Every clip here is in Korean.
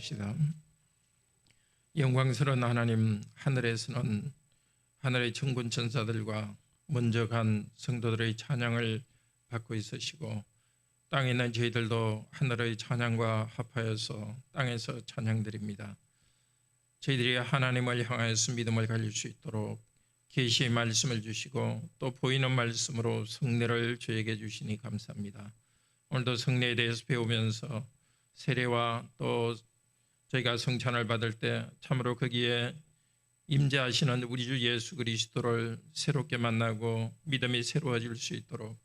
기도합시다. 영광스러운 하나님, 하늘에서는 하늘의 천군 천사들과 먼저 간 성도들의 찬양을 받고 있으시고, 땅에 있는 저희들도 하늘의 찬양과 합하여서 땅에서 찬양드립니다. 저희들이 하나님을 향하여서 믿음을 가질 수 있도록 계시의 말씀을 주시고 또 보이는 말씀으로 성례를 저에게 주시니 감사합니다. 오늘도 성례에 대해서 배우면서 세례와 또 저희가 성찬을 받을 때 참으로 거기에 임재하시는 우리 주 예수 그리스도를 새롭게 만나고 믿음이 새로워질 수 있도록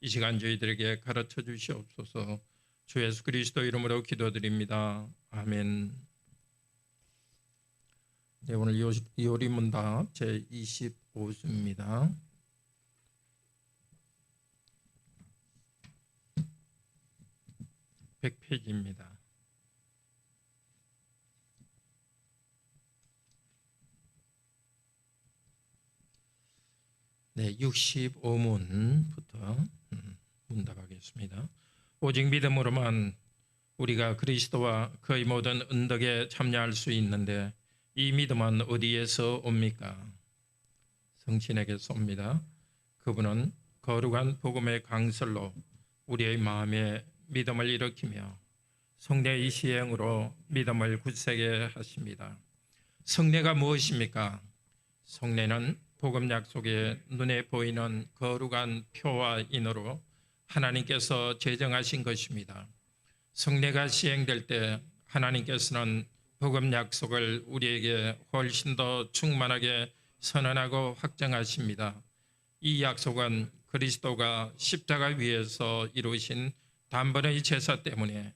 이 시간 저희들에게 가르쳐 주시옵소서. 주 예수 그리스도 이름으로 기도드립니다. 아멘. 네, 오늘 요리문답 제25주입니다. (100페이지입니다) 네, 65문부터 문답하겠습니다. 오직 믿음으로만 우리가 그리스도와 그의 모든 은덕에 참여할 수 있는데 이 믿음은 어디에서 옵니까? 성신에게서 옵니다. 그분은 거룩한 복음의 강설로 우리의 마음에 믿음을 일으키며 성례의 시행으로 믿음을 굳세게 하십니다. 성례가 무엇입니까? 성례는 복음 약속의 눈에 보이는 거룩한 표와 인으로 하나님께서 제정하신 것입니다. 성례가 시행될 때 하나님께서는 복음 약속을 우리에게 훨씬 더 충만하게 선언하고 확정하십니다. 이 약속은 그리스도가 십자가 위에서 이루신 단번의 제사 때문에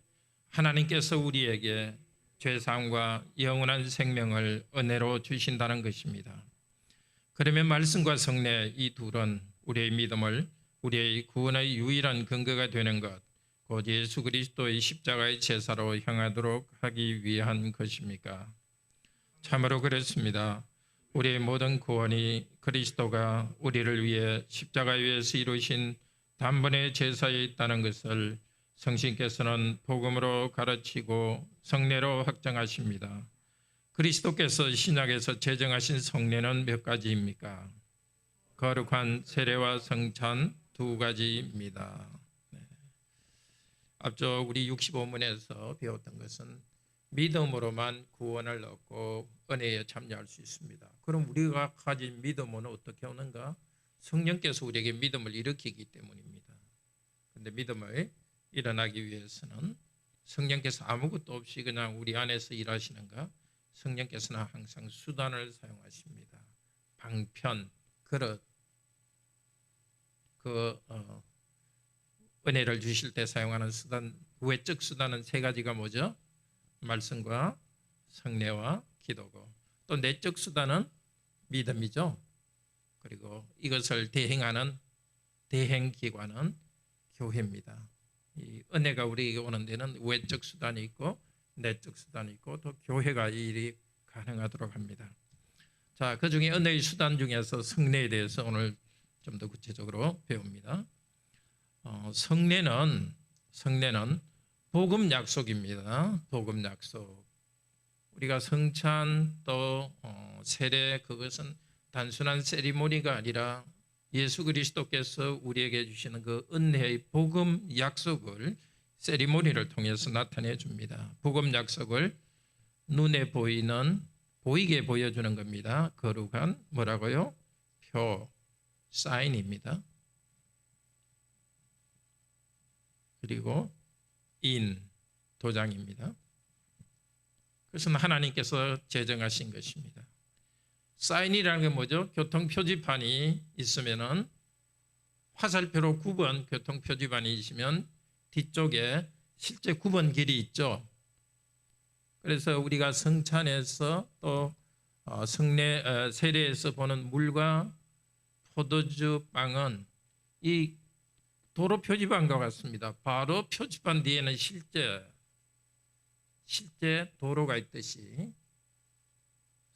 하나님께서 우리에게 죄사함과 영원한 생명을 은혜로 주신다는 것입니다. 그러면 말씀과 성례 이 둘은 우리의 믿음을 우리의 구원의 유일한 근거가 되는 것, 곧 예수 그리스도의 십자가의 제사로 향하도록 하기 위한 것입니까? 참으로 그렇습니다. 우리의 모든 구원이 그리스도가 우리를 위해 십자가 위에서 이루신 단번의 제사에 있다는 것을 성신께서는 복음으로 가르치고 성례로 확정하십니다. 그리스도께서 신약에서 제정하신 성례는 몇 가지입니까? 거룩한 세례와 성찬 두 가지입니다. 앞쪽 우리 65문에서 배웠던 것은 믿음으로만 구원을 얻고 은혜에 참여할 수 있습니다. 그럼 우리가 가진 믿음은 어떻게 오는가? 성령께서 우리에게 믿음을 일으키기 때문입니다. 그런데 믿음을 일어나기 위해서는 성령께서 아무것도 없이 그냥 우리 안에서 일하시는가? 성령께서는 항상 수단을 사용하십니다. 방편, 그릇, 은혜를 주실 때 사용하는 수단, 외적 수단은 세 가지가 뭐죠? 말씀과 성례와 기도고, 또 내적 수단은 믿음이죠. 그리고 이것을 대행하는 대행기관은 교회입니다. 이 은혜가 우리에게 오는 데는 외적 수단이 있고 내적 수단이 있고 또 교회가 이 일이 가능하도록 합니다. 자, 그 중에 은혜의 수단 중에서 성례에 대해서 오늘 좀 더 구체적으로 배웁니다. 성례는 복음 약속입니다. 복음 약속. 우리가 성찬 또 세례, 그것은 단순한 세리머니가 아니라 예수 그리스도께서 우리에게 주시는 그 은혜의 복음 약속을 세리머니를 통해서 나타내 줍니다. 복음 약속을 눈에 보이게 보여주는 겁니다. 거룩한 뭐라고요? 표, 사인입니다. 그리고 도장입니다. 그것은 하나님께서 제정하신 것입니다. 사인이라는 게 뭐죠? 교통표지판이 있으면은 화살표로 9번 교통표지판이 있으면 뒤쪽에 실제 9번 길이 있죠. 그래서 우리가 성찬에서 또 세례에서 보는 물과 포도주 빵은 이 도로 표지판과 같습니다. 바로 표지판 뒤에는 실제 도로가 있듯이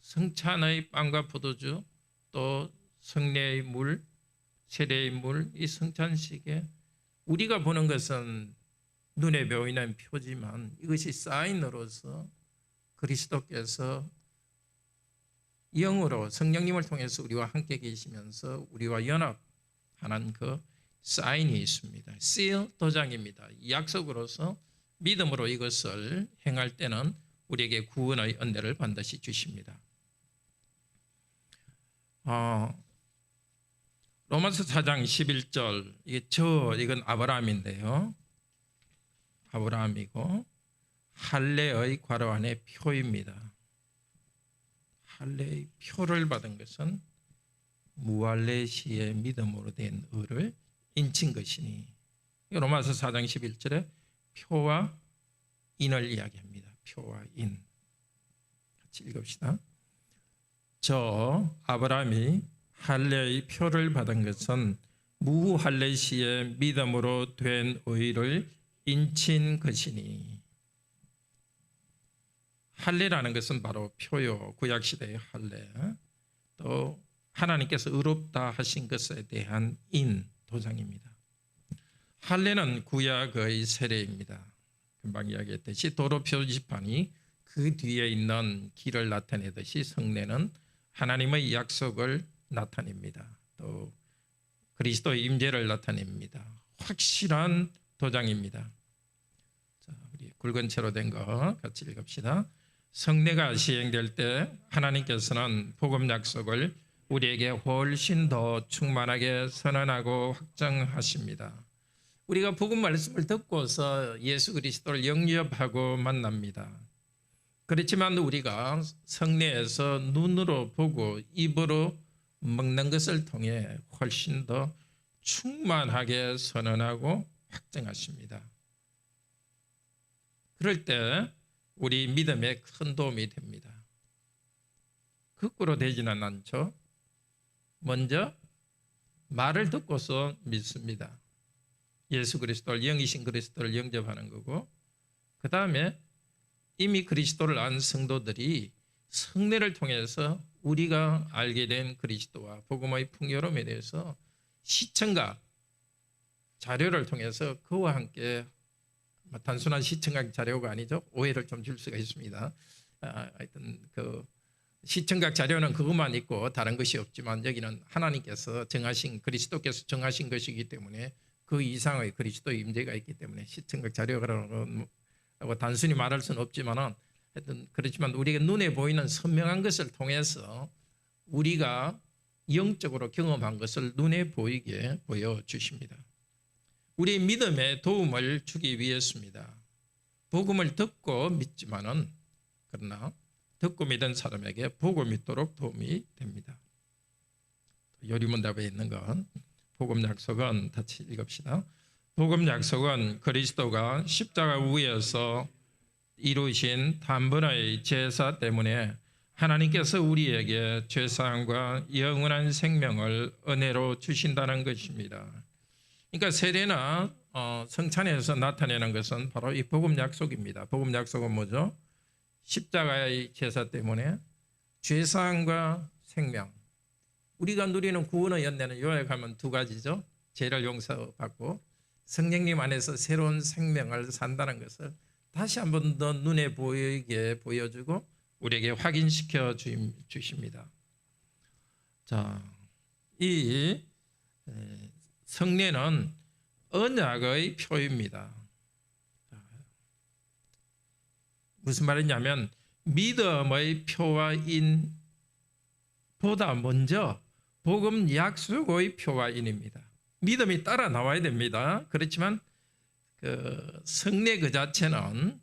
성찬의 빵과 포도주 또 성례의 물, 세례의 물, 이 성찬식에 우리가 보는 것은 눈에 보이는 표지만 이것이 사인으로서 그리스도께서 영으로 성령님을 통해서 우리와 함께 계시면서 우리와 연합하는 그 사인이 있습니다. seal 도장입니다. 약속으로서 믿음으로 이것을 행할 때는 우리에게 구원의 은혜를 반드시 주십니다. 로마서 4장 11절 이건 아브라함인데요. 아브라함이고 할례의 괄호 안에 표입니다. 할례의 표를 받은 것은 무할례 시의 믿음으로 된 의를 인친 것이니 로마서 4장 11절에 표와 인을 이야기합니다. 표와 인 같이 읽읍시다. 저 아브라함이 할례의 표를 받은 것은 무할례 시의 믿음으로 된 의를 인친 것이니 할례라는 것은 바로 표요. 구약시대의 할례 또 하나님께서 의롭다 하신 것에 대한 인 도장입니다. 할례는 구약의 세례입니다. 금방 이야기했듯이 도로 표지판이 그 뒤에 있는 길을 나타내듯이 성례는 하나님의 약속을 나타냅니다. 또 그리스도의 임재를 나타냅니다. 확실한 도장입니다. 자, 우리 굵은 채로 된 거 같이 읽읍시다. 성례가 시행될 때 하나님께서는 복음 약속을 우리에게 훨씬 더 충만하게 선언하고 확정하십니다. 우리가 복음 말씀을 듣고서 예수 그리스도를 영접하고 만납니다. 그렇지만 우리가 성례에서 눈으로 보고 입으로 먹는 것을 통해 훨씬 더 충만하게 선언하고 확정하십니다. 그럴 때 우리 믿음에 큰 도움이 됩니다. 거꾸로 되지는 않죠. 먼저 말을 듣고서 믿습니다. 예수 그리스도를 영이신 그리스도를 영접하는 거고 그 다음에 이미 그리스도를 안 성도들이 성례를 통해서 우리가 알게 된 그리스도와 복음의 풍요로움에 대해서 시청각 자료를 통해서 그와 함께 단순한 시청각 자료가 아니죠. 오해를 좀 줄 수가 있습니다. 하여튼 그 시청각 자료는 그것만 있고 다른 것이 없지만 여기는 하나님께서 정하신 그리스도께서 정하신 것이기 때문에 그 이상의 그리스도의 임재가 있기 때문에 시청각 자료라고 단순히 말할 수는 없지만은 하여튼 그렇지만 우리가 눈에 보이는 선명한 것을 통해서 우리가 영적으로 경험한 것을 눈에 보이게 보여주십니다. 우리 믿음에 도움을 주기 위해서입니다. 복음을 듣고 믿지만은 그러나 듣고 믿은 사람에게 보고 믿도록 도움이 됩니다. 요리문답에 있는 건 복음 약속은 같이 읽읍시다. 복음 약속은 그리스도가 십자가 위에서 이루신 단번의 제사 때문에 하나님께서 우리에게 죄사함과 영원한 생명을 은혜로 주신다는 것입니다. 그러니까 세례나 성찬에서 나타내는 것은 바로 이 복음 약속입니다. 복음 약속은 뭐죠? 십자가의 제사 때문에 죄사함과 생명. 우리가 누리는 구원의 연대는 요약하면 두 가지죠. 죄를 용서받고 성령님 안에서 새로운 생명을 산다는 것을 다시 한 번 더 눈에 보이게 보여주고 우리에게 확인시켜 주십니다. 자, 이 성례는 언약의 표입니다. 무슨 말이냐면 믿음의 표와 인보다 먼저 복음 약속의 표와 인입니다. 믿음이 따라 나와야 됩니다. 그렇지만 그 성례 그 자체는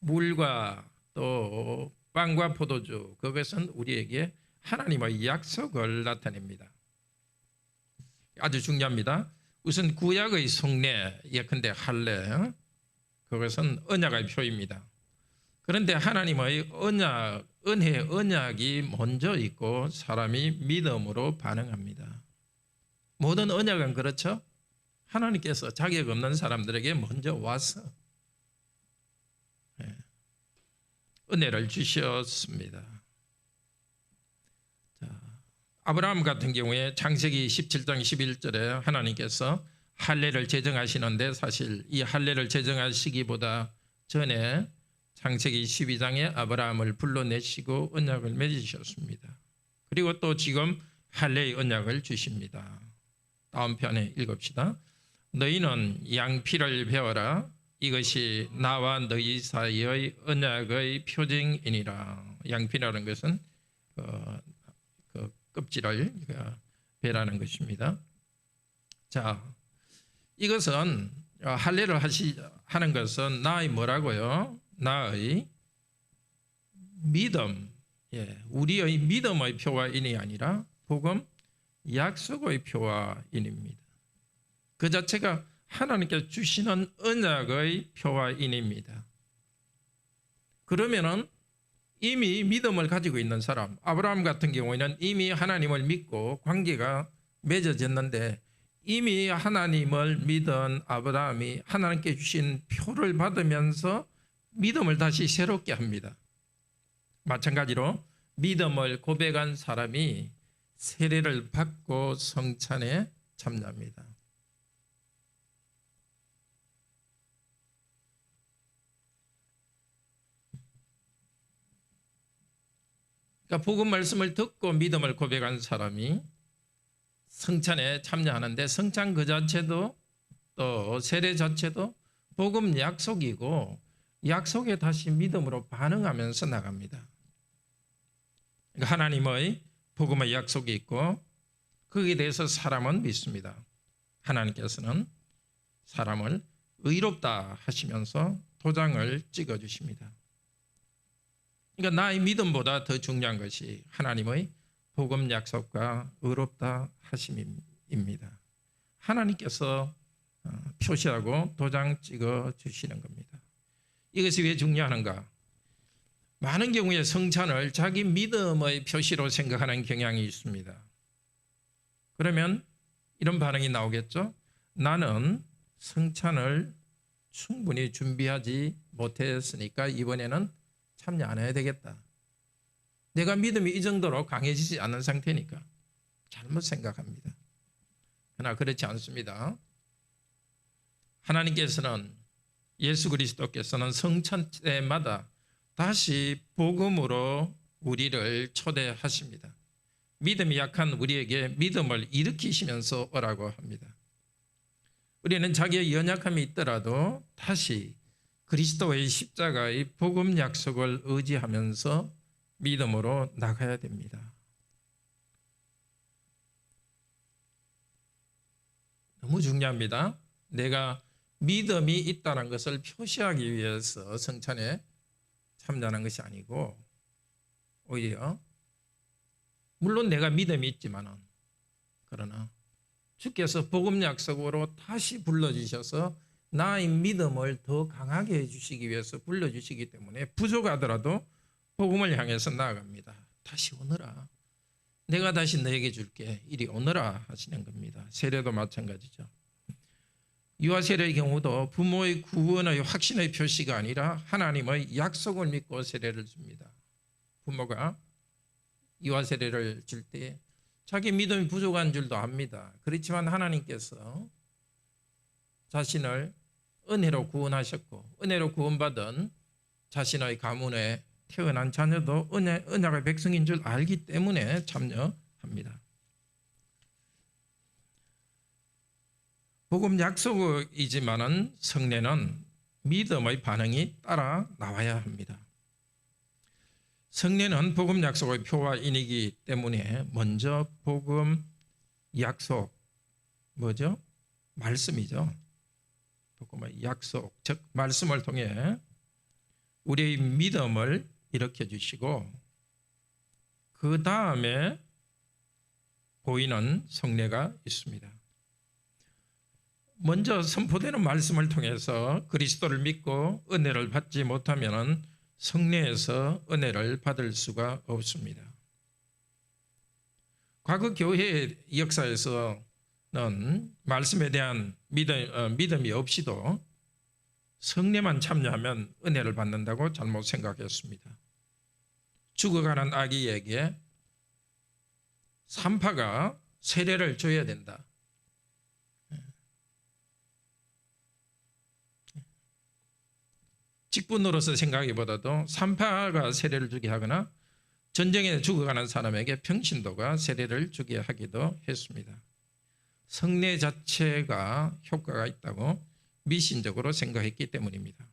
물과 또 빵과 포도주 그것은 우리에게 하나님의 약속을 나타냅니다. 아주 중요합니다. 우선 구약의 성례 예컨대 할례 그것은 언약의 표입니다. 그런데 하나님의 언약, 은혜 언약이 먼저 있고 사람이 믿음으로 반응합니다. 모든 언약은 그렇죠. 하나님께서 자격 없는 사람들에게 먼저 와서 은혜를 주셨습니다. 자, 아브라함 같은 경우에 창세기 17장 11절에 하나님께서 할례를 제정하시는데 사실 이 할례를 제정하시기보다 전에 창세기 12장에 아브라함을 불러내시고 언약을 맺으셨습니다. 그리고 또 지금 할례의 언약을 주십니다. 다음 편에 읽읍시다. 너희는 양피를 배워라. 이것이 나와 너희 사이의 언약의 표징이니라. 양피라는 것은 그 껍질을 배라는 것입니다. 자, 이것은 할례를 하는 것은 나의 뭐라고요? 나의 믿음, 우리의 믿음의 표화인이 아니라 복음 약속의 표화인입니다. 그 자체가 하나님께서 주시는 언약의 표화인입니다. 그러면은 이미 믿음을 가지고 있는 사람, 아브라함 같은 경우에는 이미 하나님을 믿고 관계가 맺어졌는데, 이미 하나님을 믿은 아브라함이 하나님께 주신 표를 받으면서 믿음을 다시 새롭게 합니다. 마찬가지로 믿음을 고백한 사람이 세례를 받고 성찬에 참여합니다. 그러니까 복음 말씀을 듣고 믿음을 고백한 사람이 성찬에 참여하는데, 성찬 그 자체도 또 세례 자체도 복음 약속이고, 약속에 다시 믿음으로 반응하면서 나갑니다. 그러니까 하나님의 복음의 약속이 있고 거기에 대해서 사람은 믿습니다. 하나님께서는 사람을 의롭다 하시면서 도장을 찍어주십니다. 그러니까 나의 믿음보다 더 중요한 것이 하나님의 복음 약속과 의롭다 하심입니다. 하나님께서 표시하고 도장 찍어 주시는 겁니다. 이것이 왜 중요한가? 많은 경우에 성찬을 자기 믿음의 표시로 생각하는 경향이 있습니다. 그러면 이런 반응이 나오겠죠? 나는 성찬을 충분히 준비하지 못했으니까 이번에는 참여 안 해야 되겠다. 내가 믿음이 이 정도로 강해지지 않은 상태니까. 잘못 생각합니다. 그러나 그렇지 않습니다. 하나님께서는, 예수 그리스도께서는 성찬 때마다 다시 복음으로 우리를 초대하십니다. 믿음이 약한 우리에게 믿음을 일으키시면서 오라고 합니다. 우리는 자기의 연약함이 있더라도 다시 그리스도의 십자가의 복음 약속을 의지하면서 믿음으로 나가야 됩니다. 너무 중요합니다. 내가 믿음이 있다는 것을 표시하기 위해서 성찬에 참여하는 것이 아니고, 오히려 물론 내가 믿음이 있지만은, 그러나 주께서 복음 약속으로 다시 불러주셔서 나의 믿음을 더 강하게 해주시기 위해서 불러주시기 때문에 부족하더라도 복음을 향해서 나아갑니다. 다시 오너라. 내가 다시 너에게 줄게. 이리 오너라 하시는 겁니다. 세례도 마찬가지죠. 유아 세례의 경우도 부모의 구원의 확신의 표시가 아니라 하나님의 약속을 믿고 세례를 줍니다. 부모가 유아 세례를 줄 때 자기 믿음이 부족한 줄도 압니다. 그렇지만 하나님께서 자신을 은혜로 구원하셨고, 은혜로 구원받은 자신의 가문에 태어난 자녀도 언약의 백성인 줄 알기 때문에 참여합니다. 복음 약속이지만은 성례는 믿음의 반응이 따라 나와야 합니다. 성례는 복음 약속의 표화인이기 때문에 먼저 복음 약속, 뭐죠? 말씀이죠. 복음의 약속, 즉 말씀을 통해 우리의 믿음을 일으켜 주시고, 그 다음에 보이는 성례가 있습니다. 먼저 선포되는 말씀을 통해서 그리스도를 믿고 은혜를 받지 못하면 성례에서 은혜를 받을 수가 없습니다. 과거 교회의 역사에서는 말씀에 대한 믿음이 없이도 성례만 참여하면 은혜를 받는다고 잘못 생각했습니다. 죽어가는 아기에게 산파가 세례를 줘야 된다. 직분으로서 생각하기보다도 산파가 세례를 주게 하거나 전쟁에 죽어가는 사람에게 평신도가 세례를 주게 하기도 했습니다. 성례 자체가 효과가 있다고 미신적으로 생각했기 때문입니다.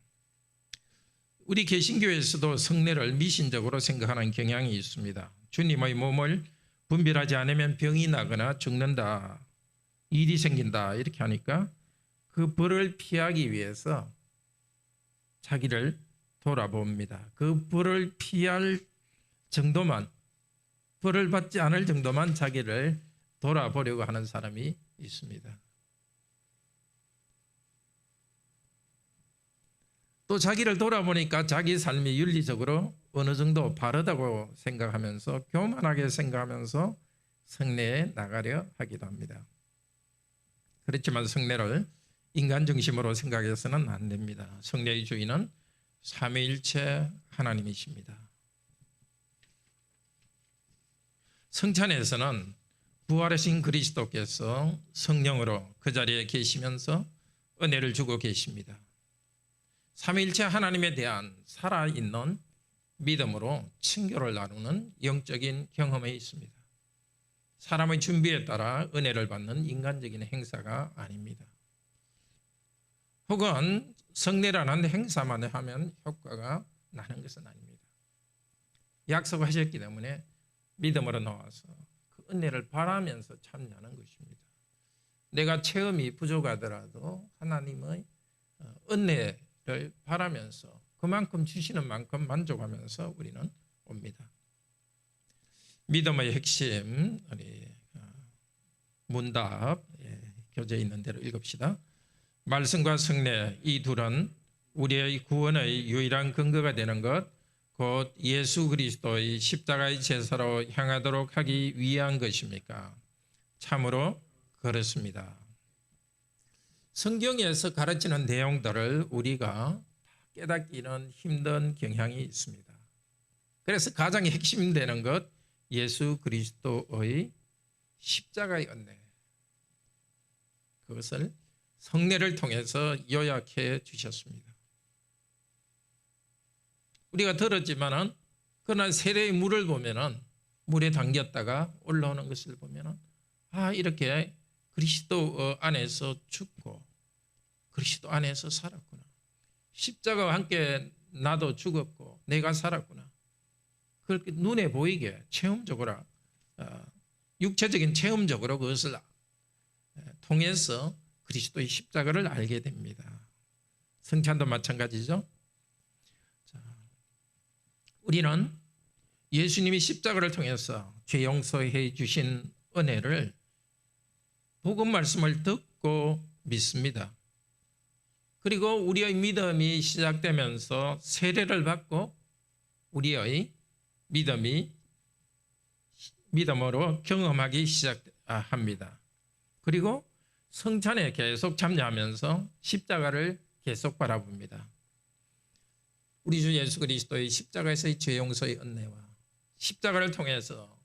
우리 개신교에서도 성례를 미신적으로 생각하는 경향이 있습니다. 주님의 몸을 분별하지 않으면 병이 나거나 죽는다, 일이 생긴다 이렇게 하니까 그 벌을 피하기 위해서 자기를 돌아봅니다. 그 벌을 피할 정도만, 벌을 받지 않을 정도만 자기를 돌아보려고 하는 사람이 있습니다. 또 자기를 돌아보니까 자기 삶이 윤리적으로 어느 정도 바르다고 생각하면서 교만하게 생각하면서 성례에 나가려 하기도 합니다. 그렇지만 성례를 인간 중심으로 생각해서는 안 됩니다. 성례의 주인은 삼위일체 하나님이십니다. 성찬에서는 부활하신 그리스도께서 성령으로 그 자리에 계시면서 은혜를 주고 계십니다. 삼위일체 하나님에 대한 살아있는 믿음으로 친교를 나누는 영적인 경험이 있습니다. 사람의 준비에 따라 은혜를 받는 인간적인 행사가 아닙니다. 혹은 성례라는 행사만 하면 효과가 나는 것은 아닙니다. 약속하셨기 때문에 믿음으로 나와서 그 은혜를 바라면서 참여하는 것입니다. 내가 체험이 부족하더라도 하나님의 은혜를 바라면서 그만큼 주시는 만큼 만족하면서 우리는 옵니다. 믿음의 핵심, 우리 문답 교재에 있는 대로 읽읍시다. 말씀과 성례 이 둘은 우리의 구원의 유일한 근거가 되는 것, 곧 예수 그리스도의 십자가의 제사로 향하도록 하기 위한 것입니까? 참으로 그렇습니다. 성경에서 가르치는 내용들을 우리가 깨닫기는 힘든 경향이 있습니다. 그래서 가장 핵심되는 것, 예수 그리스도의 십자가의 은혜, 그것을 성례를 통해서 요약해 주셨습니다. 우리가 들었지만은 그러나 세례의 물을 보면은 물에 담겼다가 올라오는 것을 보면은 이렇게 그리스도 안에서 죽고 그리스도 안에서 살았구나. 십자가와 함께 나도 죽었고 내가 살았구나. 그렇게 눈에 보이게 체험적으로 육체적인 체험적으로 그것을 통해서 그리스도의 십자가를 알게 됩니다. 성찬도 마찬가지죠. 우리는 예수님이 십자가를 통해서 죄 용서해 주신 은혜를 복음 말씀을 듣고 믿습니다. 그리고 우리의 믿음이 시작되면서 세례를 받고 우리의 믿음으로 경험하기 시작합니다. 그리고 성찬에 계속 참여하면서 십자가를 계속 바라봅니다. 우리 주 예수 그리스도의 십자가에서의 죄 용서의 은혜와 십자가를 통해서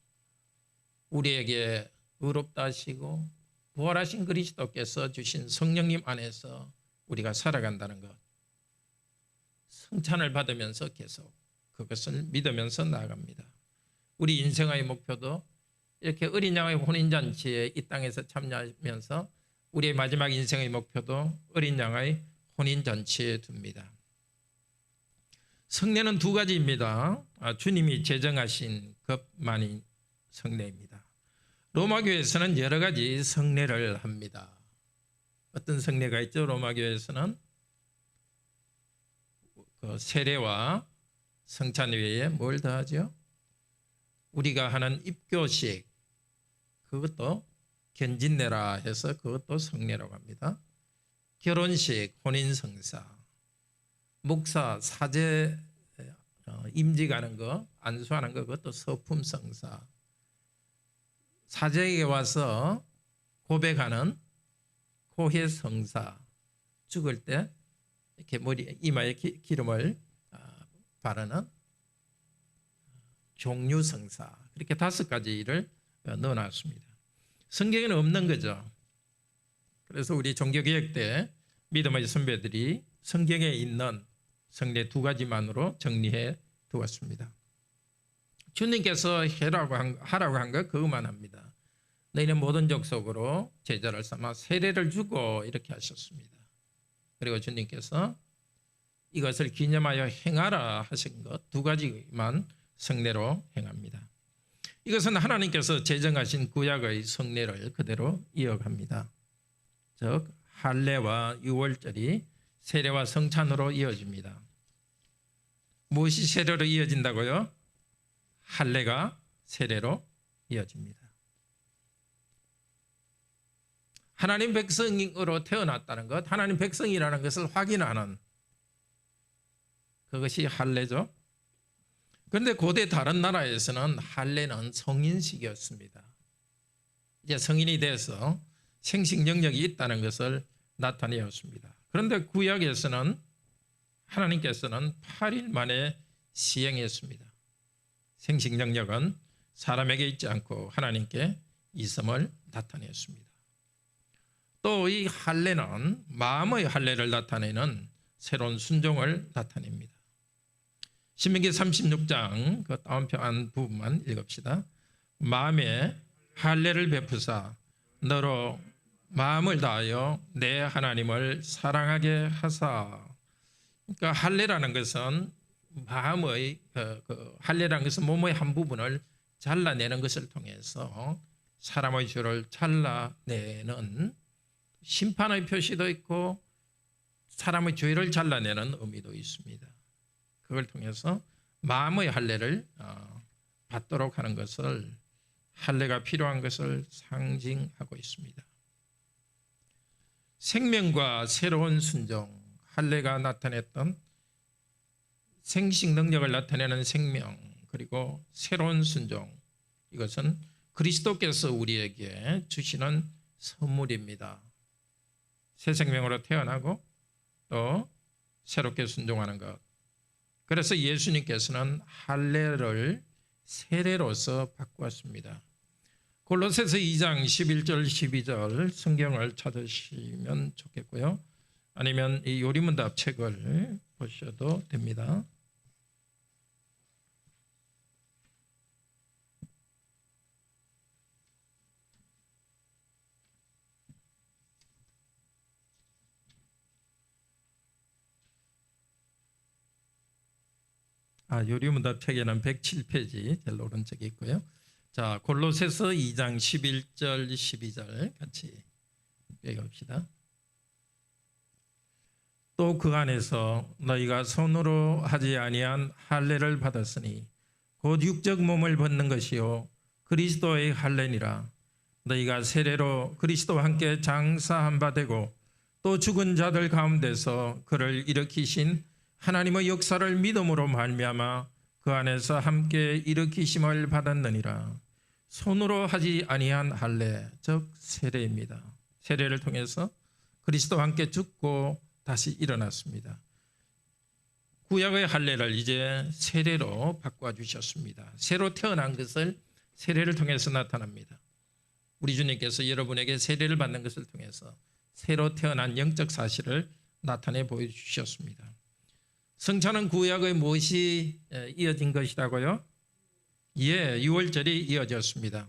우리에게 의롭다 하시고 부활하신 그리스도께서 주신 성령님 안에서 우리가 살아간다는 것, 성찬을 받으면서 계속 그것을 믿으면서 나아갑니다. 우리 인생의 목표도 이렇게 어린 양의 혼인잔치에 이 땅에서 참여하면서 우리의 마지막 인생의 목표도 어린 양의 혼인잔치에 둡니다. 성례는 두 가지입니다. 주님이 제정하신 것만이 성례입니다. 로마교회에서는 여러 가지 성례를 합니다. 어떤 성례가 있죠? 로마교회에서는 그 세례와 성찬 외에 뭘 더 하죠? 우리가 하는 입교식, 그것도 견진례라 해서 그것도 성례라고 합니다. 결혼식, 혼인성사, 목사, 사제 임직하는 거, 안수하는 거, 그것도 서품성사, 사제에게 와서 고백하는 고해성사, 죽을 때 이렇게 머리 이마에 기름을 바르는 종류성사, 이렇게 5가지를 넣어놨습니다. 성경에는 없는 거죠. 그래서 우리 종교개혁 때 믿음의 선배들이 성경에 있는 성례 두 가지만으로 정리해 두었습니다. 주님께서 하라고 한 것 그것만 합니다. 너희는 모든 족속으로 제자를 삼아 세례를 주고 이렇게 하셨습니다. 그리고 주님께서 이것을 기념하여 행하라 하신 것 두 가지만 성례로 행합니다. 이것은 하나님께서 제정하신 구약의 성례를 그대로 이어갑니다. 즉 할례와 유월절이 세례와 성찬으로 이어집니다. 무엇이 세례로 이어진다고요? 할례가 세례로 이어집니다. 하나님 백성으로 태어났다는 것, 하나님 백성이라는 것을 확인하는 그것이 할례죠. 그런데 고대 다른 나라에서는 할례는 성인식이었습니다. 이제 성인이 돼서 생식 능력이 있다는 것을 나타내었습니다. 그런데 구약에서는 하나님께서는 8일 만에 시행했습니다. 생식 능력은 사람에게 있지 않고 하나님께 있음을 나타냈습니다. 또 이 할례는 마음의 할례를 나타내는 새로운 순종을 나타냅니다. 신명기 36장 그 다운표 안 부분만 읽읍시다. 마음에 할례를 베푸사 너로 마음을 다하여 내 하나님을 사랑하게 하사. 그러니까 할례라는 것은 마음의 할례라는 것은 몸의 한 부분을 잘라내는 것을 통해서 사람의 죄를 잘라내는 심판의 표시도 있고 사람의 죄를 잘라내는 의미도 있습니다. 그걸 통해서 마음의 할례를 받도록 하는 것을 할례가 필요한 것을 상징하고 있습니다. 생명과 새로운 순종, 할례가 나타냈던 생식 능력을 나타내는 생명 그리고 새로운 순종, 이것은 그리스도께서 우리에게 주시는 선물입니다. 새 생명으로 태어나고 또 새롭게 순종하는 것. 그래서 예수님께서는 할례를 세례로서 바꾸었습니다. 골로새서 2장 11절 12절 성경을 찾으시면 좋겠고요. 아니면 이 요리문답 책을 보셔도 됩니다. 요리문답 책에는 107페이지 제일 오른쪽에 있고요. 자, 골로새서 2장 11절 12절 같이 읽읍시다. 또 그 안에서 너희가 손으로 하지 아니한 할례를 받았으니 곧 육적 몸을 벗는 것이요 그리스도의 할례니라. 너희가 세례로 그리스도와 함께 장사한 바 되고 또 죽은 자들 가운데서 그를 일으키신 하나님의 역사를 믿음으로 말미암아 그 안에서 함께 일으키심을 받았느니라. 손으로 하지 아니한 할례, 즉 세례입니다. 세례를 통해서 그리스도와 함께 죽고 다시 일어났습니다. 구약의 할례를 이제 세례로 바꿔주셨습니다. 새로 태어난 것을 세례를 통해서 나타납니다. 우리 주님께서 여러분에게 세례를 받는 것을 통해서 새로 태어난 영적 사실을 나타내 보여주셨습니다. 성찬은 구약의 무엇이 이어진 것이라고요? 예, 유월절이 이어졌습니다.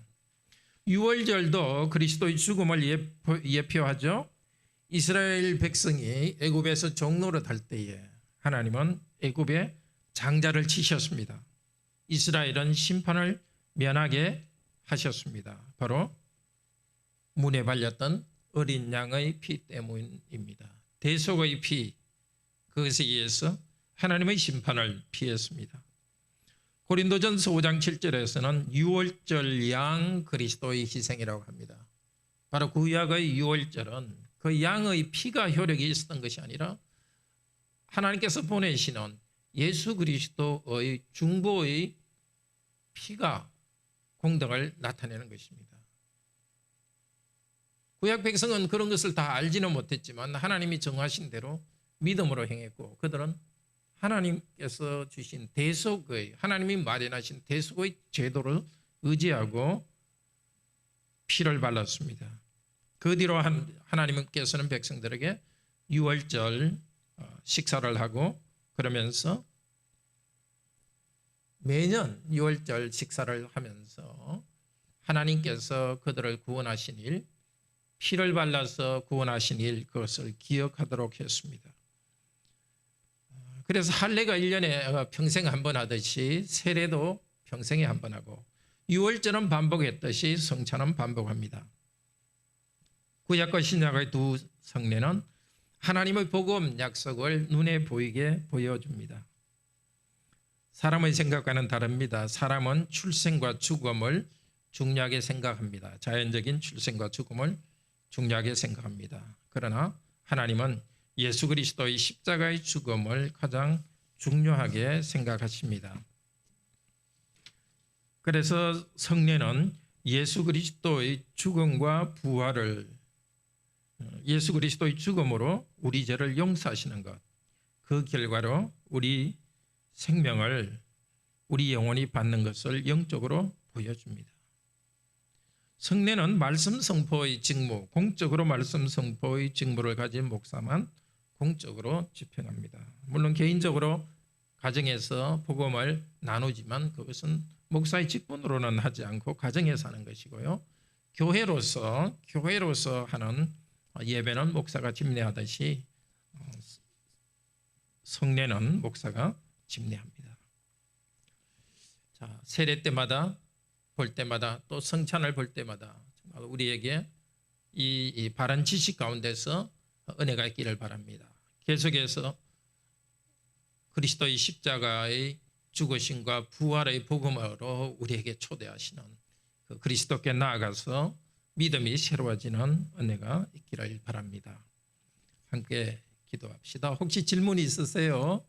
유월절도 그리스도의 죽음을 예표하죠. 이스라엘 백성이 애굽에서 종노릇 할 때에 하나님은 애굽에 장자를 치셨습니다. 이스라엘은 심판을 면하게 하셨습니다. 바로 문에 발렸던 어린 양의 피 때문입니다. 대속의 피, 그것에 의해서 하나님의 심판을 피했습니다. 고린도전서 5장 7절에서는 유월절 양 그리스도의 희생이라고 합니다. 바로 구약의 유월절은 그 양의 피가 효력이 있었던 것이 아니라 하나님께서 보내시는 예수 그리스도의 중보의 피가 공덕을 나타내는 것입니다. 구약 백성은 그런 것을 다 알지는 못했지만 하나님이 정하신 대로 믿음으로 행했고 그들은 하나님께서 주신 대속의, 하나님이 마련하신 대속의 제도를 의지하고 피를 발랐습니다. 그 뒤로 하나님께서는 백성들에게 유월절 식사를 하고 그러면서 매년 6월절 식사를 하면서 하나님께서 그들을 구원하신 일, 피를 발라서 구원하신 일, 그것을 기억하도록 했습니다. 그래서 할례가 1년에 평생 한 번 하듯이 세례도 평생에 한 번 하고 6월절은 반복했듯이 성찬은 반복합니다. 구약과 신약의 두 성례는 하나님의 복음 약속을 눈에 보이게 보여줍니다. 사람의 생각과는 다릅니다. 사람은 출생과 죽음을 중요하게 생각합니다. 자연적인 출생과 죽음을 중요하게 생각합니다. 그러나 하나님은 예수 그리스도의 십자가의 죽음을 가장 중요하게 생각하십니다. 그래서 성례는 예수 그리스도의 죽음과 부활을, 예수 그리스도의 죽음으로 우리 죄를 용서하시는 것, 그 결과로 우리 생명을, 우리 영혼이 받는 것을 영적으로 보여줍니다. 성례는 말씀 선포의 직무, 공적으로 말씀 선포의 직무를 가진 목사만 공적으로 집행합니다. 물론 개인적으로 가정에서 복음을 나누지만 그것은 목사의 직분으로는 하지 않고 가정에서 하는 것이고요. 교회로서 하는 예배는 목사가 집례하듯이 성례는 목사가 집례합니다. 자, 세례 때마다 볼 때마다 또 성찬을 볼 때마다 정말 우리에게 이 바른 지식 가운데서 은혜가 있기를 바랍니다. 계속해서 그리스도의 십자가의 죽으심과 부활의 복음으로 우리에게 초대하시는 그 그리스도께 나아가서 믿음이 새로워지는 은혜가 있기를 바랍니다. 함께 기도합시다. 혹시 질문이 있으세요?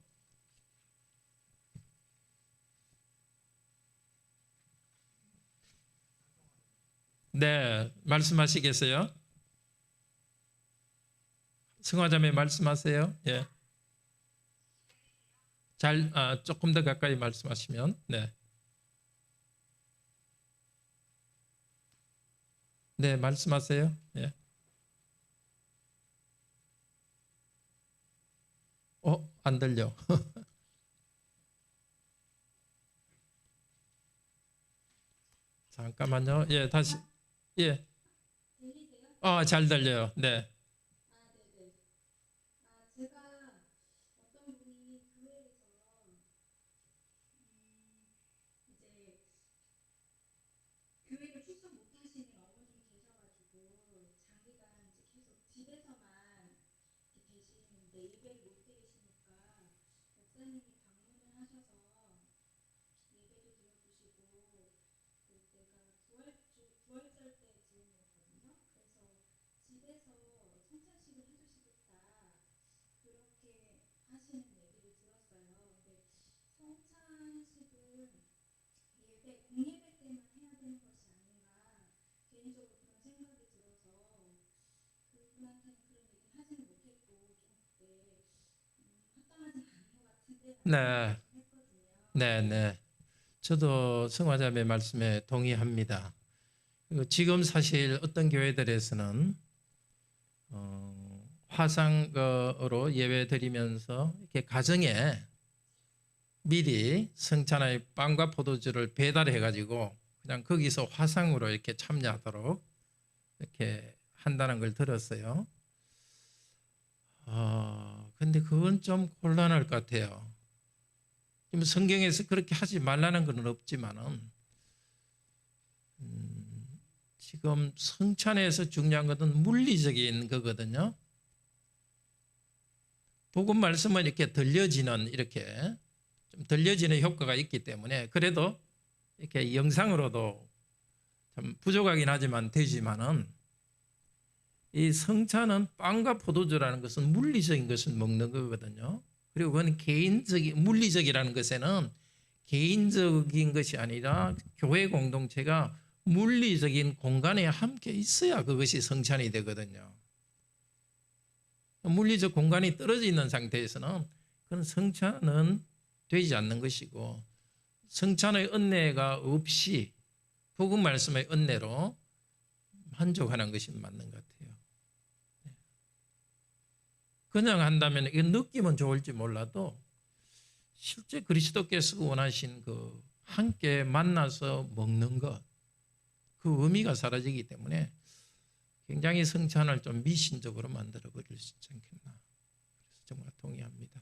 네, 말씀하시겠어요? 승화자매 말씀하세요. 예. 조금 더 가까이 말씀하시면. 네. 네, 말씀하세요. 예. 안 들려. 잠깐만요. 예, 다시. 예. 잘 들려요. 네. 네. 네, 네. 저도 성화자매 말씀에 동의합니다. 지금 사실 어떤 교회들에서는 화상으로 예배 드리면서 이렇게 가정에 미리 성찬의 빵과 포도주를 배달해 가지고 그냥 거기서 화상으로 이렇게 참여하도록 이렇게 한다는 걸 들었어요. 근데 그건 좀 곤란할 것 같아요. 성경에서 그렇게 하지 말라는 건 없지만은 지금 성찬에서 중요한 것은 물리적인 거거든요. 복음 말씀은 이렇게 들려지는 좀 들려지는 효과가 있기 때문에 그래도 이렇게 영상으로도 좀 부족하긴 하지만 되지만은 이 성찬은 빵과 포도주라는 것은 물리적인 것을 먹는 거거든요. 그리고 그건 물리적이라는 것에는 개인적인 것이 아니라 교회 공동체가 물리적인 공간에 함께 있어야 그것이 성찬이 되거든요. 물리적 공간이 떨어져 있는 상태에서는 그건 성찬은 되지 않는 것이고 성찬의 은혜가 없이 복음 말씀의 은혜로 만족하는 것이 맞는 것 같아요. 그냥 한다면 이게 느낌은 좋을지 몰라도 실제 그리스도께서 원하신 그 함께 만나서 먹는 것, 그 의미가 사라지기 때문에 굉장히 성찬을 좀 미신적으로 만들어 버릴 수 있지 않겠나. 그래서 정말 동의합니다.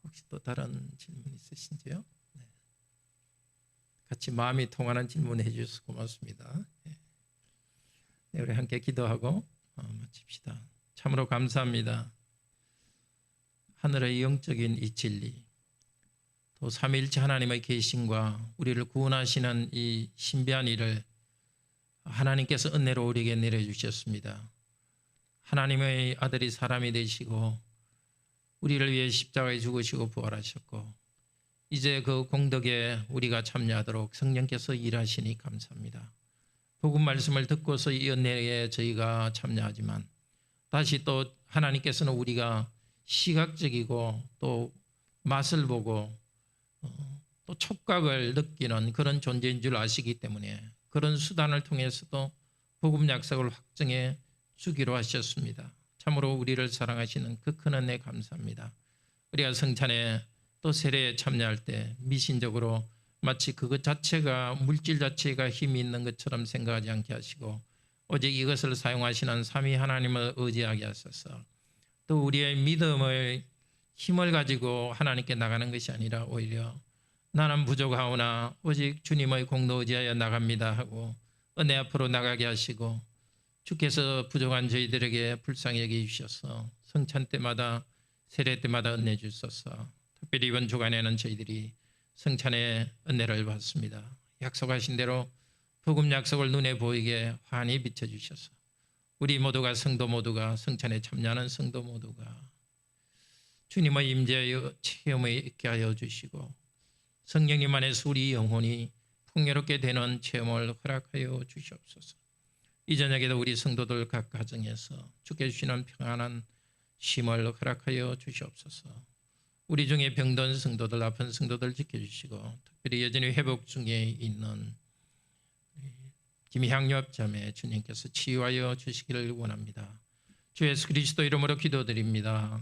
혹시 또 다른 질문 있으신지요? 네. 같이 마음이 통하는 질문해 주셔서 고맙습니다. 네, 우리 함께 기도하고 마칩시다. 참으로 감사합니다. 하늘의 영적인 이 진리, 또 삼위일체 하나님의 계심과 우리를 구원하시는 이 신비한 일을 하나님께서 은혜로 우리에게 내려주셨습니다. 하나님의 아들이 사람이 되시고 우리를 위해 십자가에 죽으시고 부활하셨고 이제 그 공덕에 우리가 참여하도록 성령께서 일하시니 감사합니다. 복음 말씀을 듣고서 이 은혜에 저희가 참여하지만 다시 또 하나님께서는 우리가 시각적이고 또 맛을 보고 또 촉각을 느끼는 그런 존재인 줄 아시기 때문에 그런 수단을 통해서도 복음 약속을 확정해 주기로 하셨습니다. 참으로 우리를 사랑하시는 그 큰 은혜 감사합니다. 우리가 성찬에 또 세례에 참여할 때 미신적으로 마치 그것 자체가 물질 자체가 힘이 있는 것처럼 생각하지 않게 하시고 오직 이것을 사용하시는 삼위 하나님을 의지하게 하소서. 또 우리의 믿음의 힘을 가지고 하나님께 나가는 것이 아니라 오히려 나는 부족하오나 오직 주님의 공로 의지하여 나갑니다 하고 은혜 앞으로 나가게 하시고 주께서 부족한 저희들에게 불쌍히 여기주셔서 성찬 때마다 세례 때마다 은혜 주소서. 특별히 이번 주간에는 저희들이 성찬의 은혜를 받습니다. 약속하신 대로 복음 약속을 눈에 보이게 환히 비춰주셔서 우리 모두가 성도 모두가 성찬에 참여하는 성도 모두가 주님의 임재하여 체험에 있게 하여 주시고 성령님 안에서 우리 영혼이 풍요롭게 되는 체험을 허락하여 주시옵소서. 이 저녁에도 우리 성도들 각 가정에서 주께 주시는 평안한 쉼을 허락하여 주시옵소서. 우리 중에 병든 성도들, 아픈 성도들 지켜주시고 특별히 여전히 회복 중에 있는 김향엽 자매 주님께서 치유하여 주시기를 원합니다. 주 예수 그리스도 이름으로 기도드립니다.